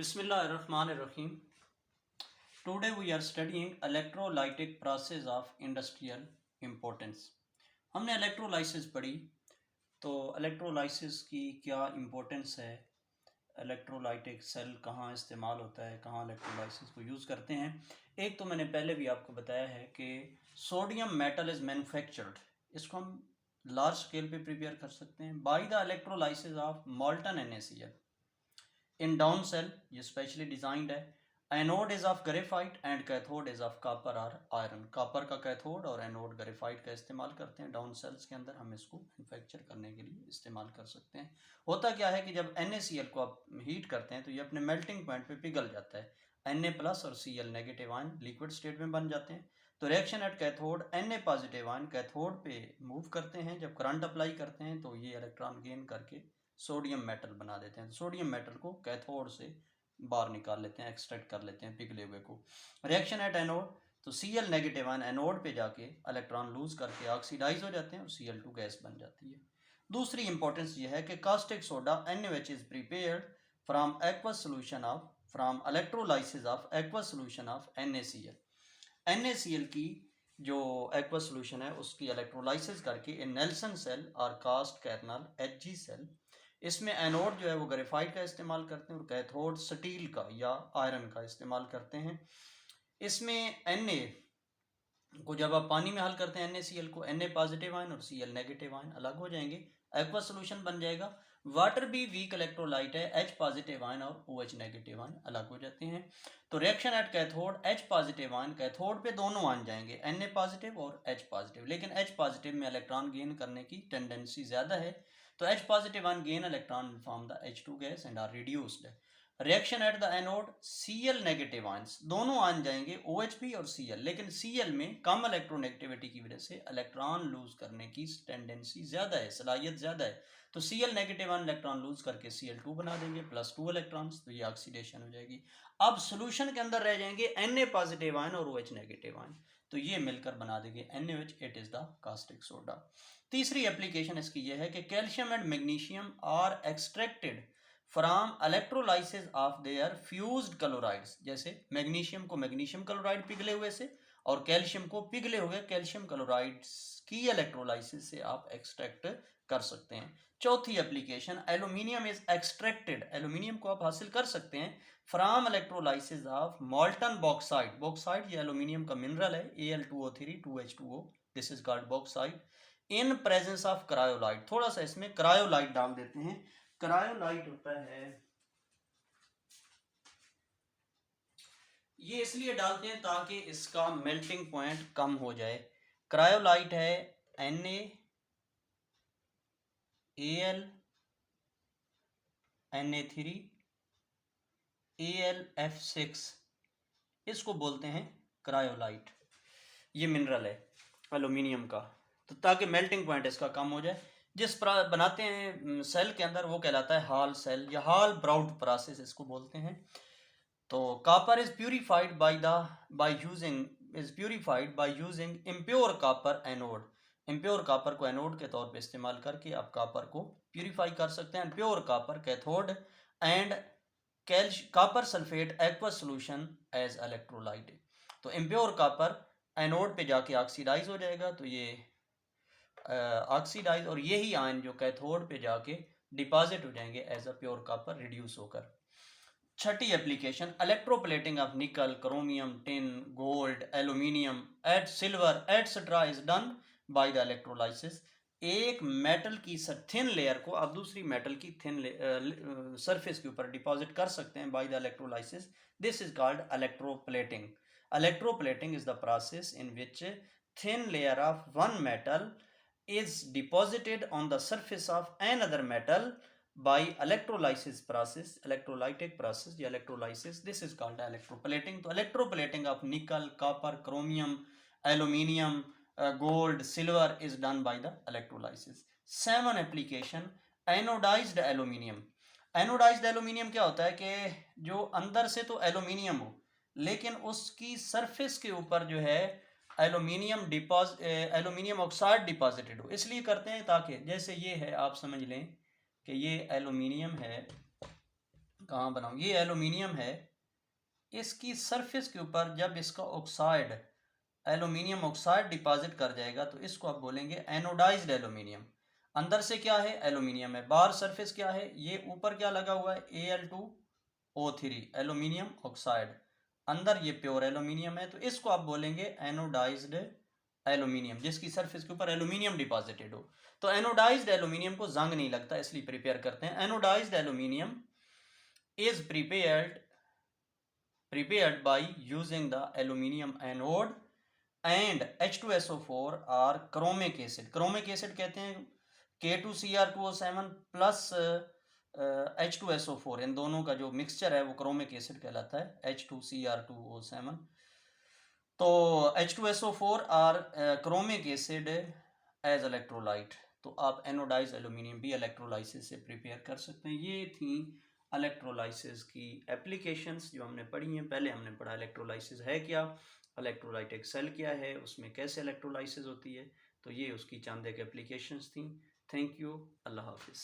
Bismillahirrahmanirrahim. Today we are studying electrolytic process of industrial importance. हमने electrolysis पढ़ी, तो electrolysis की क्या इम्पोर्टेंस है, इलेक्ट्रोलाइटिक सेल कहाँ इस्तेमाल होता है, कहाँ इलेक्ट्रोलाइसिस को यूज़ करते हैं। एक तो मैंने पहले भी आपको बताया है कि सोडियम मेटल इज़ मैन्युफैक्चर्ड, इसको हम लार्ज स्केल पे प्रिपेयर कर सकते हैं by the electrolysis of molten NaCl in Down cell. ये स्पेशली डिजाइंड है। Anode is of graphite and cathode is of copper और आयरन। कॉपर का कैथोड और एनोड ग्रेफाइट का इस्तेमाल करते हैं डाउन सेल्स के अंदर। हम इसको मैन्युफैक्चर करने के लिए इस्तेमाल कर सकते हैं। होता क्या है कि जब NaCl को आप हीट करते हैं तो ये अपने मेल्टिंग पॉइंट पे पिघल जाता है। Na प्लस और Cl negative ion liquid state में बन जाते हैं। तो reaction at cathode Na positive ion cathode पे मूव करते हैं। जब करंट अप्लाई करते हैं तो ये इलेक्ट्रॉन गेन करके सोडियम मेटल बना देते हैं। सोडियम मेटल को कैथोड से बाहर निकाल लेते हैं, एक्सट्रैक्ट कर लेते हैं पिघले हुए को। रिएक्शन एट एनोड, तो Cl नेगेटिव आयन एनोड पे जाके इलेक्ट्रॉन लूज करके ऑक्सीडाइज हो जाते हैं और Cl2 गैस बन जाती है। दूसरी इंपॉर्टेंस ये है कि caustic soda NaOH is prepared from aqueous solution of from electrolysis of aqueous solution of NaCl। NaCl की जो एक्वस सोल्यूशन है उसकी इलेक्ट्रोलाइसिस करके इन नेल्सन सेल और कास्ट कैर्नल Hg सेल, इसमें एनोड जो है वो ग्रेफाइट का इस्तेमाल करते हैं और कैथोड स्टील का या आयरन का इस्तेमाल करते हैं। इसमें Na को जब आप पानी में हल करते हैं NaCl को, Na पॉजिटिव आयन और Cl नेगेटिव आयन अलग हो जाएंगे, एक्वा सोल्यूशन बन जाएगा। वाटर भी वीक इलेक्ट्रोलाइट है, H पॉजिटिव आयन और OH नेगेटिव आयन अलग हो जाते हैं। तो reaction at cathode, H positive ion cathode पे दोनों आयन जाएंगे, Na पॉजिटिव और H पॉजिटिव, लेकिन H पॉजिटिव में इलेक्ट्रॉन गेन करने की टेंडेंसी ज़्यादा है। तो H positive ion gain electron form the H2 gas and are reduced. Reaction at the anode, Cl negative ions, दोनों आयन जाएंगे OHP और Cl, लेकिन Cl में कम इलेक्ट्रोनेगेटिविटी की वजह से इलेक्ट्रॉन लूज करने की टेंडेंसी ज्यादा है, सलाहियत ज्यादा है। तो Cl negative ion electron lose करके Cl2 बना देंगे +2 इलेक्ट्रॉन्स, तो ये ऑक्सीडेशन हो जाएगी। अब सोल्यूशन के अंदर रह जाएंगे Na पॉजिटिव आयन और OH नेगेटिव आयन, तो ये मिलकर बना देंगे NaOH, it is the caustic soda. तीसरी एप्लीकेशन इसकी यह है कि calcium and magnesium are extracted from electrolysis of their fused chlorides. जैसे मैग्नीशियम को मैग्नीशियम क्लोराइड पिघले हुए से और कैल्शियम को पिघले हुए कैल्शियम क्लोराइड्स की इलेक्ट्रोलाइसिस से आप एक्सट्रैक्ट कर सकते हैं। चौथी application, aluminium is extracted, aluminium को आप हासिल कर सकते हैं from electrolysis of मॉल्टन bauxite. Bauxite ये एल्यूमिनियम का मिनरल है, Al2O3 2H2O, this is called bauxite in presence of cryolite. थोड़ा सा इसमें क्रायोलाइट डाल देते हैं। क्रायोलाइट होता है, ये इसलिए डालते हैं ताकि इसका मेल्टिंग पॉइंट कम हो जाए। क्रायोलाइट है NaAl Na3 AlF6, इसको बोलते हैं क्रायोलाइट। ये मिनरल है एल्यूमिनियम का, तो ताकि मेल्टिंग पॉइंट इसका कम हो जाए। जिस बनाते हैं सेल के अंदर वो कहलाता है हॉल सेल या हॉल ब्राउट प्रोसेस इसको बोलते हैं। तो copper is purified by using impure copper anode. Impure copper को एनोड के तौर पे इस्तेमाल करके आप कॉपर को प्यूरिफाई कर सकते हैं। Pure copper cathode and copper sulphate aqueous solution as electrolyte. तो इम्प्योर कॉपर एनोड पे जाके ऑक्सीडाइज हो जाएगा, तो ये ऑक्सीडाइज, और यही आयन जो कैथोड पे जाके डिपॉजिट हो जाएंगे as a pure copper reduce होकर। छठी application, electroplating of nickel, chromium, tin, gold, aluminium at silver etcetera is done by the electrolysis. एक मेटल की थिन लेयर को आप दूसरी मेटल की थिन सरफेस के ऊपर डिपॉजिट कर सकते हैं by the electrolysis. This is called electroplating. Electroplating is the process in which thin layer of one metal is deposited on the surface of another metal by electrolysis process, electrolytic process या electrolysis. This is called electroplating. तो electroplating of nickel, copper, chromium, aluminium, gold, silver is done by the electrolysis. 7 application, anodized aluminium. anodized aluminium क्या होता है कि जो अंदर से तो एल्यूमिनियम हो लेकिन उसकी सरफेस के ऊपर जो है एल्यूमिनियम ऑक्साइड डिपॉजिटेड हो। इसलिए करते हैं ताकि जैसे ये है, आप समझ लें कि ये एल्यूमिनियम है, कहाँ बनाऊँ, ये एलुमिनियम है, इसकी सरफेस के ऊपर जब इसका ऑक्साइड एल्यूमिनियम ऑक्साइड डिपॉजिट कर जाएगा तो इसको आप बोलेंगे एनोडाइज्ड एल्यूमिनियम। अंदर से क्या है, एल्यूमिनियम है, बाहर सरफेस क्या है, ये ऊपर क्या लगा हुआ है, Al2O3 एल्यूमिनियम ऑक्साइड, अंदर ये प्योर एल्यूमिनियम है, तो इसको आप बोलेंगे एनोडाइज्ड एल्यूमिनियम, जिसकी सरफेस के ऊपर एल्यूमिनियम डिपॉजिटेड हो। तो एनोडाइज्ड एल्यूमिनियम को जंग नहीं लगता, इसलिए प्रिपेयर करते हैं। Anodized aluminium is prepared by using the aluminium anode and H2SO4 are chromic acid। chromic acid कहते हैं K2Cr2O7 प्लस H2SO4, इन दोनों का जो मिक्सचर है वो क्रोमिक एसिड कहलाता है, H2Cr2O7। तो H2SO4 or chromic acid as electrolyte. तो आप एनोडाइज एल्यूमिनियम भी इलेक्ट्रोलाइसिस से प्रिपेयर कर सकते हैं। ये थी इलेक्ट्रोलाइसिस की एप्लीकेशंस जो हमने पढ़ी हैं। पहले हमने पढ़ा इलेक्ट्रोलाइसिस है क्या, इलेक्ट्रोलाइटिक सेल क्या है, उसमें कैसे इलेक्ट्रोलाइसिस होती है। तो ये उसकी चंद एक एप्लीकेशंस थी। थैंक यू, अल्लाह हाफिज़।